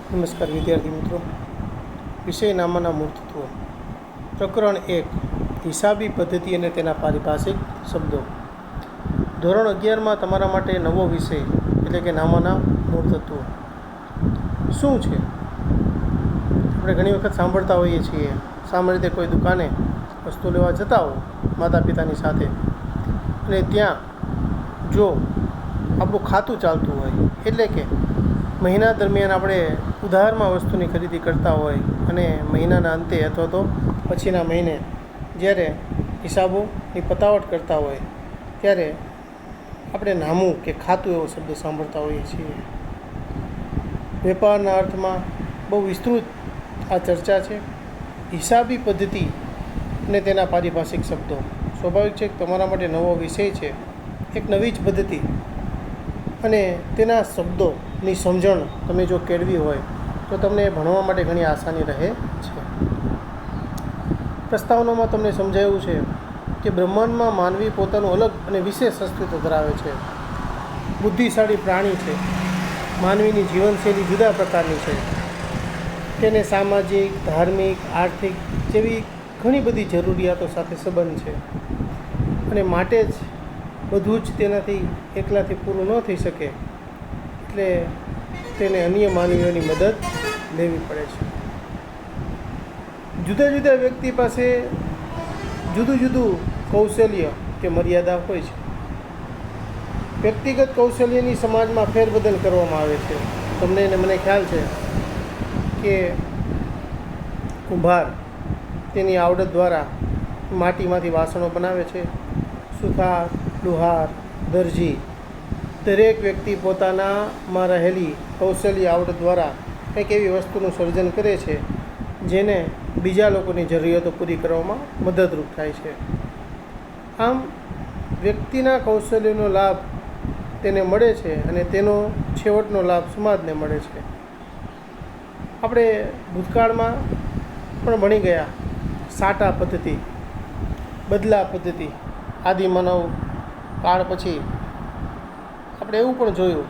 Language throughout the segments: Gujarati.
નમસ્કાર વિદ્યાર્થી મિત્રો. વિષય નામના મૂર્તત્વ. પ્રકરણ 1. હિસાબી પદ્ધતિ અને તેના પારિભાષિક શબ્દો. ધોરણ 11માં તમારા માટે નવો વિષય એટલે કે નામના મૂર્તત્વ શું છે? આપણે ઘણી વખત સાંભળતા હોઈએ છીએ. સામાન્ય રીતે કોઈ દુકાને વસ્તુ લેવા જતા હો માતા પિતાની સાથે, અને ત્યાં જો આપણું ખાતું ચાલતું હોય, એટલે કે મહિના દરમિયાન આપણે ઉધારમાં વસ્તુની ખરીદી કરતા હોય અને મહિનાના અંતે અથવા તો પછીના મહિને જ્યારે હિસાબોની પતાવટ કરતા હોય ત્યારે આપણે નામું કે ખાતું એવો શબ્દ સાંભળતા હોઈએ છીએ. વેપારના અર્થમાં બહુ વિસ્તૃત આ ચર્ચા છે. હિસાબી પદ્ધતિ અને તેના પારિભાષિક શબ્દો. સ્વાભાવિક છે કે તમારા માટે નવો વિષય છે, એક નવી જ પદ્ધતિ, અને તેના શબ્દોની સમજણ તમે જો કેળવી હોય તો તમને ભણવા માટે ઘણી આસાની રહે છે. પ્રસ્તાવનામાં તમને સમજાયું છે કે બ્રહ્માંડમાં માનવી પોતાનું અલગ અને વિશેષ અસ્તિત્વ ધરાવે છે. બુદ્ધિશાળી પ્રાણી છે. માનવીની જીવનશૈલી જુદા પ્રકારની છે. તેને સામાજિક, ધાર્મિક, આર્થિક જેવી ઘણી બધી જરૂરિયાતો સાથે સંબંધ છે, અને માટે જ બધું જ તેનાથી એકલાથી પૂરું ન થઈ શકે, એટલે તેને અન્ય માનવીઓની મદદ લેવી પડે છે. જુદા જુદા વ્યક્તિ પાસે જુદું જુદું કૌશલ્ય કે મર્યાદા હોય છે. વ્યક્તિગત કૌશલ્યની સમાજમાં ફેરબદલ કરવામાં આવે છે. તમને અને મને ખ્યાલ છે કે કુંભાર તેની આવડત દ્વારા માટીમાંથી વાસણો બનાવે છે. સુથાર, લુહાર, દરજી, દરેક વ્યક્તિ પોતાનામાં રહેલી કૌશલ્ય આવડત દ્વારા કંઈક એવી વસ્તુનું સર્જન કરે છે જેને બીજા લોકોની જરૂરિયાતો પૂરી કરવામાં મદદરૂપ થાય છે. આમ વ્યક્તિના કૌશલ્યનો લાભ તેને મળે છે અને તેનો છેવટનો લાભ સમાજને મળે છે. આપણે ભૂતકાળમાં પણ ભણી ગયા સાટા પદ્ધતિ, બદલા પદ્ધતિ. આદિમાનવ કાળ પછી આપણે એવું પણ જોયું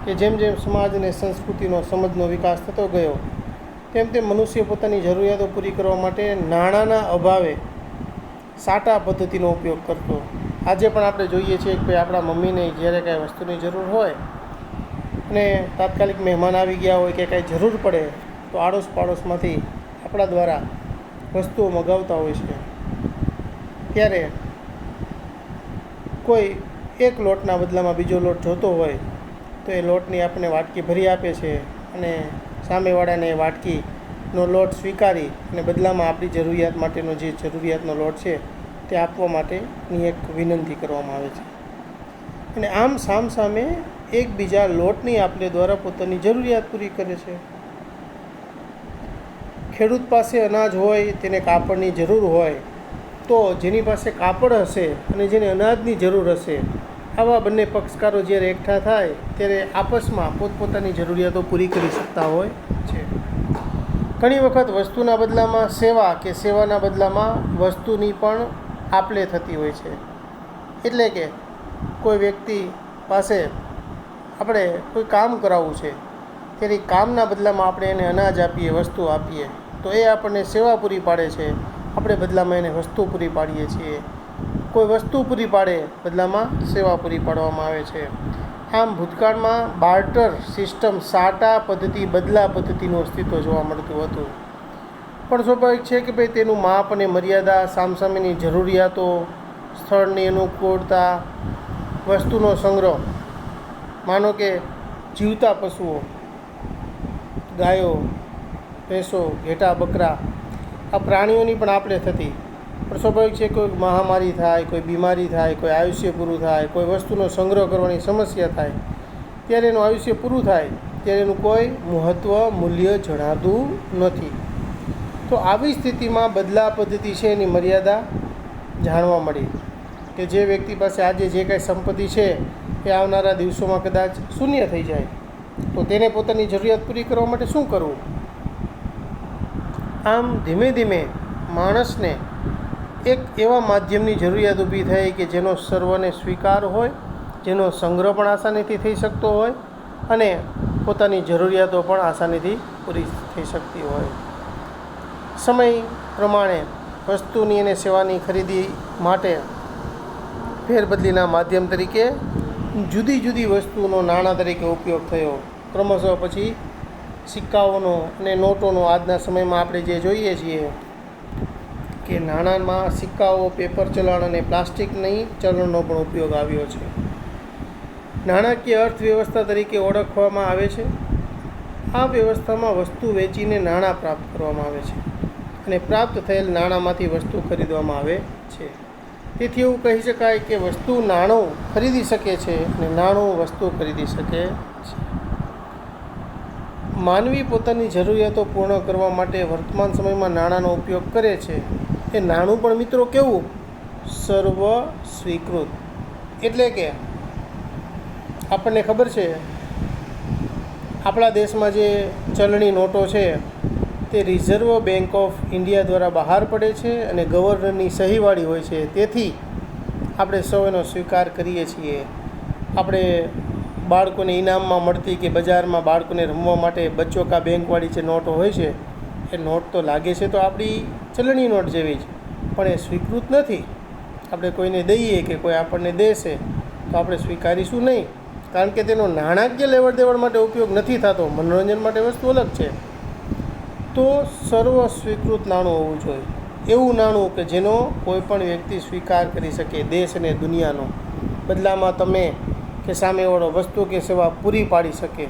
કે જેમ જેમ સમાજ અને સંસ્કૃતિનો સમજનો વિકાસ થતો ગયો તેમ તેમ મનુષ્ય પોતાની જરૂરિયાતો પૂરી કરવા માટે નાણાંના અભાવે સાટા પદ્ધતિનો ઉપયોગ કરતો. આજે પણ આપણે જોઈએ છીએ કે ભાઈ આપણા મમ્મીને જ્યારે કાંઈ વસ્તુની જરૂર હોય અને તાત્કાલિક મહેમાન આવી ગયા હોય કે કાંઈ જરૂર પડે તો આડોશ પાડોશમાંથી આપણા દ્વારા વસ્તુઓ મગાવતા હોય છે. ત્યારે કોઈ એક લોટના બદલામાં બીજો લોટ જોતો હોય તો એ લોટની આપણને વાટકી ભરી આપે છે, અને સામેવાળાને એ વાટકીનો લોટ સ્વીકારી અને બદલામાં આપણી જરૂરિયાત માટેનો જે જરૂરિયાતનો લોટ છે તે આપવા માટેની એક વિનંતી કરવામાં આવે છે. અને આમ સામસામે એકબીજા લોટની આપલે દ્વારા પોતાની જરૂરિયાત પૂરી કરે છે. ખેડૂત પાસે અનાજ હોય, તેને કાપડની જરૂર હોય, તો જેની પાસે કાપડ હશે અને જેને અનાજની જરૂર હશે, આવા બંને પક્ષકારો જ્યારે એકઠા થાય ત્યારે આપસમાં પોતપોતાની જરૂરિયાતો પૂરી કરી શકતા હોય છે. ઘણી વખત વસ્તુના બદલામાં સેવા કે સેવાના બદલામાં વસ્તુની પણ આપલે થતી હોય છે. એટલે કે કોઈ વ્યક્તિ પાસે આપણે કોઈ કામ કરાવવું છે, ત્યારે કામના બદલામાં આપણે એને અનાજ આપીએ, વસ્તુ આપીએ, તો એ આપણને સેવા પૂરી પાડે છે. આપણે બદલામાં એને વસ્તુ પૂરી પાડીએ છીએ. કોઈ વસ્તુ પૂરી પાડે, બદલામાં સેવા પૂરી પાડવામાં આવે છે. આમ ભૂતકાળમાં બાર્ટર સિસ્ટમ, સાટા પદ્ધતિ, બદલા પદ્ધતિનું અસ્તિત્વ જોવા મળતું હતું. પણ સ્વાભાવિક છે કે ભાઈ તેનું માપ અને મર્યાદા, સામસામેની જરૂરિયાતો, સ્થળની અનુકૂળતા, વસ્તુનો સંગ્રહ. માનો કે જીવતા પશુઓ, ગાયો, ભેંસો, ઘેટા, બકરા, આ પ્રાણીઓની પણ આપલે થતી. પણ સ્વાભાવિક છે કોઈ મહામારી થાય, કોઈ બીમારી થાય, કોઈ આયુષ્ય પૂરું થાય, કોઈ વસ્તુનો સંગ્રહ કરવાની સમસ્યા થાય, ત્યારે એનું આયુષ્ય પૂરું થાય ત્યારે એનું કોઈ મહત્ત્વ, મૂલ્ય જણાતું નથી. તો આવી સ્થિતિમાં બદલા પદ્ધતિ છે એની મર્યાદા જાણવા મળી કે જે વ્યક્તિ પાસે આજે જે કાંઈ સંપત્તિ છે એ આવનારા દિવસોમાં કદાચ શૂન્ય થઈ જાય, તો તેને પોતાની જરૂરિયાત પૂરી કરવા માટે શું કરવું? આમ ધીમે ધીમે માણસને એક એવા માધ્યમની જરૂરિયાત ઊભી થઈ કે જેનો સર્વને સ્વીકાર હોય, જેનો સંગ્રહ પણ આસાનીથી થઈ શકતો હોય, અને પોતાની જરૂરિયાતો પણ આસાનીથી પૂરી થઈ શકતી હોય. સમય પ્રમાણે વસ્તુની અને સેવાની ખરીદી માટે ફેરબદલીના માધ્યમ તરીકે જુદી જુદી વસ્તુનો નાણાં તરીકે ઉપયોગ થયો. ક્રમશઃ પછી સિક્કાઓનો અને નોટોનો આજના સમયમાં આપણે જે જોઈએ છીએ કે નાણાંમાં સિક્કાઓ, પેપર ચલણ અને પ્લાસ્ટિકની ચલણનો પણ ઉપયોગ આવ્યો છે. નાણાકીય અર્થવ્યવસ્થા તરીકે ઓળખવામાં આવે છે. આ વ્યવસ્થામાં વસ્તુ વેચીને નાણાં પ્રાપ્ત કરવામાં આવે છે અને પ્રાપ્ત થયેલ નાણાંમાંથી વસ્તુ ખરીદવામાં આવે છે. તેથી એવું કહી શકાય કે વસ્તુ નાણું ખરીદી શકે છે અને નાણું વસ્તુ ખરીદી શકે છે. માનવી પોતાની જરૂરિયાતો પૂર્ણ કરવા માટે વર્તમાન સમયમાં નાણાંનો ઉપયોગ કરે છે. એ નાણું પણ મિત્રો કેવું? સર્વ સ્વીકૃત. એટલે કે આપણને ખબર છે આપણા દેશમાં જે ચલણી નોટો છે તે રિઝર્વ બેંક ઓફ ઇન્ડિયા દ્વારા બહાર પડે છે અને ગવર્નરની સહીવાળી હોય છે. તેથી આપણે સૌ એનો સ્વીકાર કરીએ છીએ. આપણે બાળકોને ઇનામમાં મળતી કે બજારમાં બાળકોને રમવા માટે બચ્ચો કા બેંકવાળી જે નોટો હોય છે એ નોટ તો લાગે છે તો આપણી ચલણી નોટ જેવી જ, પણ એ સ્વીકૃત નથી. આપણે કોઈને દઈએ કે કોઈ આપણને દેશે તો આપણે સ્વીકારીશું નહીં, કારણ કે તેનો નાણાકીય લેવડ દેવડ માટે ઉપયોગ નથી થતો. મનોરંજન માટે વસ્તુ અલગ છે. તો સર્વ સ્વીકૃત નાણું હોવું જોઈએ. એવું નાણું કે જેનો કોઈ પણ વ્યક્તિ સ્વીકાર કરી શકે, દેશ અને દુનિયાનો. બદલામાં તમે કે સામેવાળો વસ્તુ કે સેવા પૂરી પાડી શકે.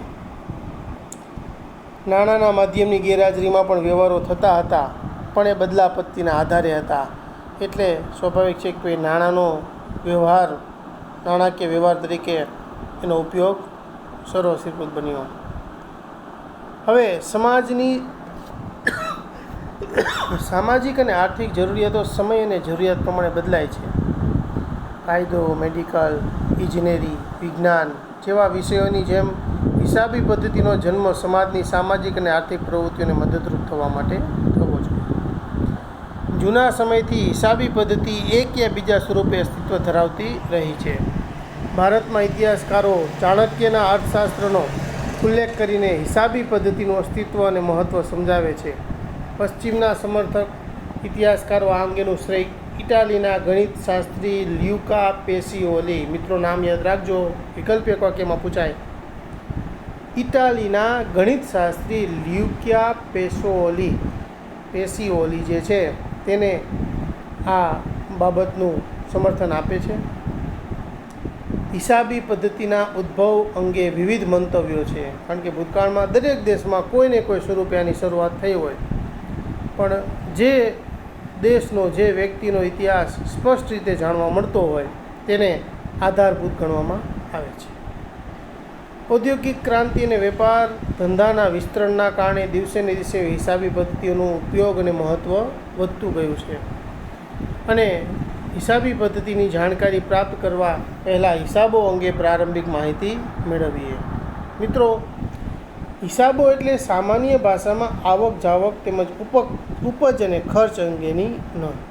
નાણાંના માધ્યમની ગેરહાજરીમાં પણ વ્યવહારો થતા હતા, પણ એ બદલાપત્તિના આધારે હતા. એટલે સ્વાભાવિક છે કે નાણાંનો વ્યવહાર, નાણાકીય વ્યવહાર તરીકે એનો ઉપયોગ સર્વસ્વીકૃત બન્યો. હવે સામાજિક અને આર્થિક જરૂરિયાતો સમય અને જરૂરિયાત પ્રમાણે બદલાય છે. કાયદો, મેડિકલ, ઇજનેરી, વિજ્ઞાન જેવા વિષયોની જેમ હિસાબી પદ્ધતિનો જન્મ સમાજની સામાજિક અને આર્થિક પ્રવૃત્તિઓને મદદરૂપ થવા માટે થવો જોઈએ. જૂના સમયથી હિસાબી પદ્ધતિ એક યા બીજા સ્વરૂપે અસ્તિત્વ ધરાવતી રહી છે. ભારતમાં ઇતિહાસકારો ચાણક્યના અર્થશાસ્ત્રનો ઉલ્લેખ કરીને હિસાબી પદ્ધતિનું અસ્તિત્વ અને મહત્ત્વ સમજાવે છે. પશ્ચિમના સમર્થક ઇતિહાસકારો આ અંગેનું શ્રેય ઇટાલીના ગણિતશાસ્ત્રી લ્યુકા પેસિઓલી, મિત્રો નામ યાદ રાખજો, વિકલ્પ એક વાક્યમાં પૂછાય. ઇટાલીના ગણિતશાસ્ત્રી લ્યુકા પેસિઓલી જે છે તેને આ બાબતનું સમર્થન આપે છે. હિસાબી પદ્ધતિના ઉદ્ભવ અંગે વિવિધ મંતવ્યો છે, કારણ કે ભૂતકાળમાં દરેક દેશમાં કોઈને કોઈ સ્વરૂપે આની શરૂઆત થઈ હોય, પણ જે દેશનો, જે વ્યક્તિનો ઇતિહાસ સ્પષ્ટ રીતે જાણવા મળતો હોય તેને આધારભૂત ગણવામાં આવે છે. ઔદ્યોગિક ક્રાંતિ અને વેપાર ધંધાના વિસ્તરણના કારણે દિવસે ને દિવસે હિસાબી પદ્ધતિઓનો ઉપયોગ અને મહત્ત્વ વધતું ગયું છે. અને હિસાબી પદ્ધતિની જાણકારી પ્રાપ્ત કરવા પહેલાં હિસાબો અંગે પ્રારંભિક માહિતી મેળવીએ. મિત્રો, હિસાબો એટલે સામાન્ય ભાષામાં આવક જાવક તેમજ ઉપજ અને ખર્ચ અંગેની નોંધ.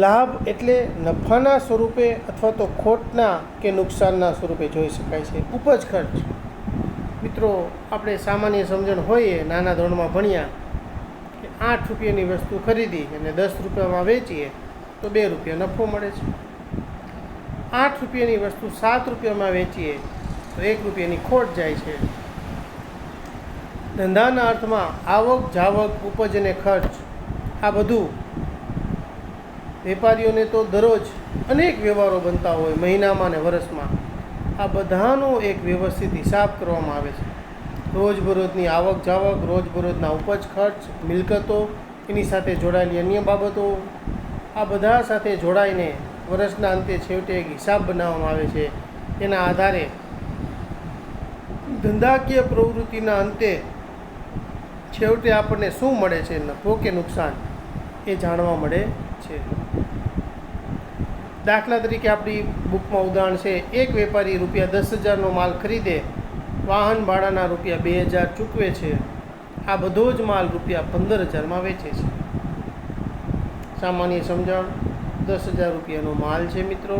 લાભ એટલે નફાના સ્વરૂપે અથવા તો ખોટના કે નુકસાનના સ્વરૂપે જોઈ શકાય છે. ઉપજ ખર્ચ, મિત્રો આપણે સામાન્ય સમજણ હોઈએ, નાના ધોરણમાં ભણ્યા કે 8 રૂપિયાની વસ્તુ ખરીદી અને 10 રૂપિયામાં વેચીએ તો 2 રૂપિયા નફો મળે છે. 8 રૂપિયાની વસ્તુ 7 રૂપિયામાં વેચીએ તો 1 રૂપિયાની ખોટ જાય છે. ધંધાના અર્થમાં આવક જાવક, ઉપજ અને ખર્ચ આ બધું વેપારીઓને તો દરરોજ અનેક વ્યવહારો બનતા હોય, મહિનામાં અને વર્ષમાં. આ બધાનો એક વ્યવસ્થિત હિસાબ કરવામાં આવે છે. રોજબરોજની આવક જાવક, રોજબરોજના ઉપજ ખર્ચ, મિલકતો, એની સાથે જોડાયેલી અન્ય બાબતો, આ બધા સાથે જોડાઈને વર્ષના અંતે છેવટે એક હિસાબ બનાવવામાં આવે છે. એના આધારે ધંધાકીય પ્રવૃત્તિના અંતે છેવટે આપણને શું મળે છે, નફો કે નુકસાન, એ જાણવા મળે છે. દાખલા તરીકે આપણી બુકમાં ઉદાહરણ છે, એક વેપારી રૂપિયા 10,000નો માલ ખરીદે, વાહન ભાડાના રૂપિયા 2,000 ચૂકવે છે. આ બધો જ માલ રૂપિયા 15,000માં વેચે છે. સામાન્ય સમજણ, 10,000 રૂપિયાનો માલ છે મિત્રો,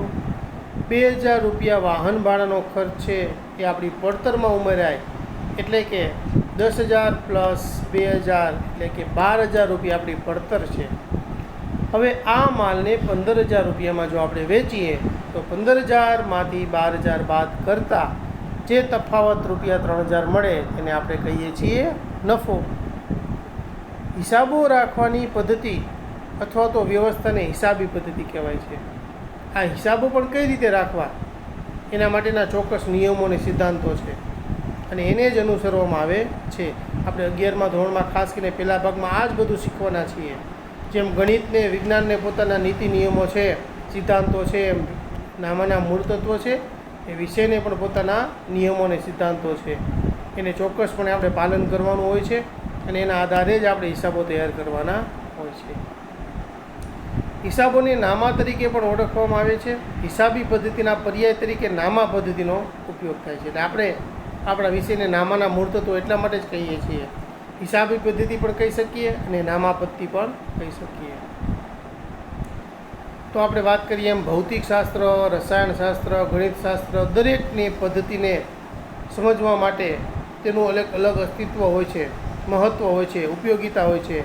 2,000 રૂપિયા વાહન ભાડાનો ખર્ચ છે, એ આપણી પડતરમાં ઉમેરાય, એટલે કે 10,000 પ્લસ 2,000 એટલે કે 12,000 રૂપિયા આપણી પડતર છે. હવે આ માલને 15,000 રૂપિયામાં જો આપણે વેચીએ તો 15,000માંથી 12,000 બાદ કરતાં જે તફાવત રૂપિયા 3,000 મળે તેને આપણે કહીએ છીએ નફો. હિસાબો રાખવાની પદ્ધતિ અથવા તો વ્યવસ્થાને હિસાબી પદ્ધતિ કહેવાય છે. આ હિસાબો પણ કઈ રીતે રાખવા એના માટેના ચોક્કસ નિયમો અને સિદ્ધાંતો છે અને એને જ અનુસરવામાં આવે છે. આપણે 11મા ધોરણમાં ખાસ કરીને પહેલા ભાગમાં આ જ બધું શીખવાના છીએ. જેમ ગણિતને વિજ્ઞાનને પોતાના નીતિ નિયમો છે, સિદ્ધાંતો છે, એમ નામાના મૂળ તત્વો છે, એ વિષયને પણ પોતાના નિયમો અને સિદ્ધાંતો છે. એને ચોક્કસપણે આપણે પાલન કરવાનું હોય છે અને એના આધારે જ આપણે હિસાબો તૈયાર કરવાના હોય છે. હિસાબોને નામા તરીકે પણ ઓળખવામાં આવે છે. હિસાબી પદ્ધતિના પર્યાય તરીકે નામા પદ્ધતિનો ઉપયોગ થાય છે. એટલે આપણે આપણા વિષયને નામાના મૂળ તત્વો એટલા માટે જ કહીએ છીએ. હિસાબી પદ્ધતિ પણ કહી શકીએ અને નામા પદ્ધતિ પણ કહી શકીએ. તો આપણે વાત કરીએ એમ ભૌતિકશાસ્ત્ર, રસાયણશાસ્ત્ર, ગણિતશાસ્ત્ર દરેકની પદ્ધતિને સમજવા માટે તેનું અલગ અલગ અસ્તિત્વ હોય છે, મહત્ત્વ હોય છે, ઉપયોગિતા હોય છે.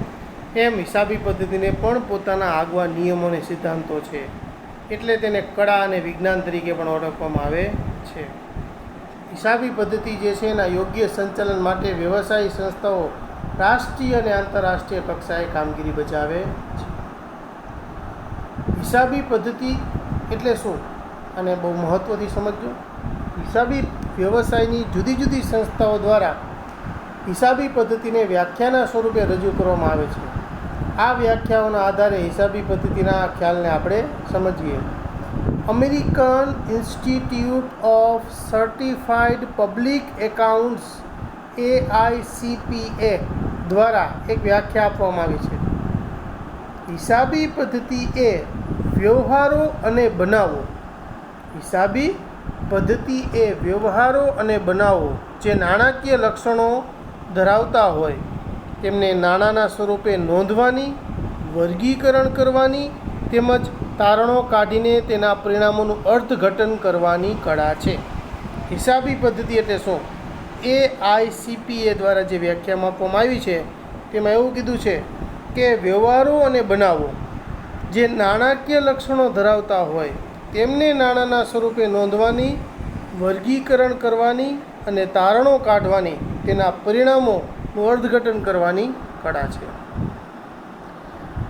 એમ હિસાબી પદ્ધતિને પણ પોતાના આગવા નિયમો અને સિદ્ધાંતો છે. એટલે તેને કળા અને વિજ્ઞાન તરીકે પણ ઓળખવામાં આવે છે. હિસાબી પદ્ધતિ જે છે એના યોગ્ય સંચાલન માટે વ્યવસાયિક સંસ્થાઓ રાષ્ટ્રીય અને આંતરરાષ્ટ્રીય કક્ષાએ કામગીરી બજાવે છે. હિસાબી પદ્ધતિ એટલે શું? અને બહુ મહત્ત્વથી સમજજો. હિસાબી વ્યવસાયની જુદી જુદી સંસ્થાઓ દ્વારા હિસાબી પદ્ધતિને વ્યાખ્યાના સ્વરૂપે રજૂ કરવામાં આવે છે. આ વ્યાખ્યાઓના આધારે હિસાબી પદ્ધતિના ખ્યાલને આપણે સમજીએ. American institute of certified public accounts AICPA દ્વારા એક વ્યાખ્યા આપવામાં આવી છે. હિસાબી પદ્ધતિ એ વ્યવહારો અને બનાવો. હિસાબી પદ્ધતિ એ વ્યવહારો અને બનાવો જે નાણાકીય લક્ષણો ધરાવતા હોય તેમને નાણાંના સ્વરૂપે નોંધવાની, વર્ગીકરણ કરવાની તેમજ તારણો કાઢીને તેના પરિણામોનું અર્થઘટન કરવાની કળા છે. હિસાબી પદ્ધતિ એટલે શું? AICPA દ્વારા જે વ્યાખ્યામાં આપવામાં આવી છે તેમાં એવું કીધું છે કે વ્યવહારો અને બનાવો જે નાણાકીય લક્ષણો ધરાવતા હોય તેમને નાણાંના સ્વરૂપે નોંધવાની, વર્ગીકરણ કરવાની અને તારણો કાઢવાની તેના પરિણામોનું અર્થઘટન કરવાની કળા છે.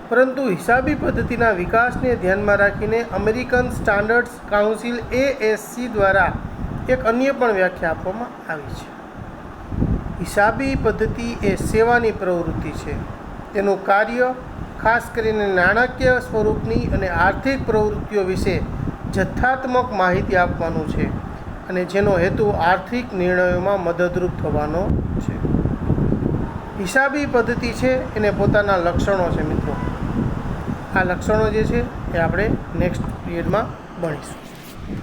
પરંતુ હિસાબી પદ્ધતિના વિકાસને ધ્યાનમાં રાખીને અમેરિકન સ્ટાન્ડર્ડ્સ કાઉન્સિલ ASC દ્વારા એક અન્ય પણ વ્યાખ્યા આપવામાં આવી છે. હિસાબી પદ્ધતિ એ સેવાની પ્રવૃત્તિ છે. તેનું કાર્ય ખાસ કરીને નાણાકીય સ્વરૂપની અને આર્થિક પ્રવૃત્તિઓ વિશે જથ્થાત્મક માહિતી આપવાનું છે અને જેનો હેતુ આર્થિક નિર્ણયોમાં મદદરૂપ થવાનો છે. હિસાબી પદ્ધતિ છે એને પોતાના લક્ષણો છે મિત્રો. આ લક્ષણો જે છે એ આપણે નેક્સ્ટ પીરિયડમાં ભણીશું.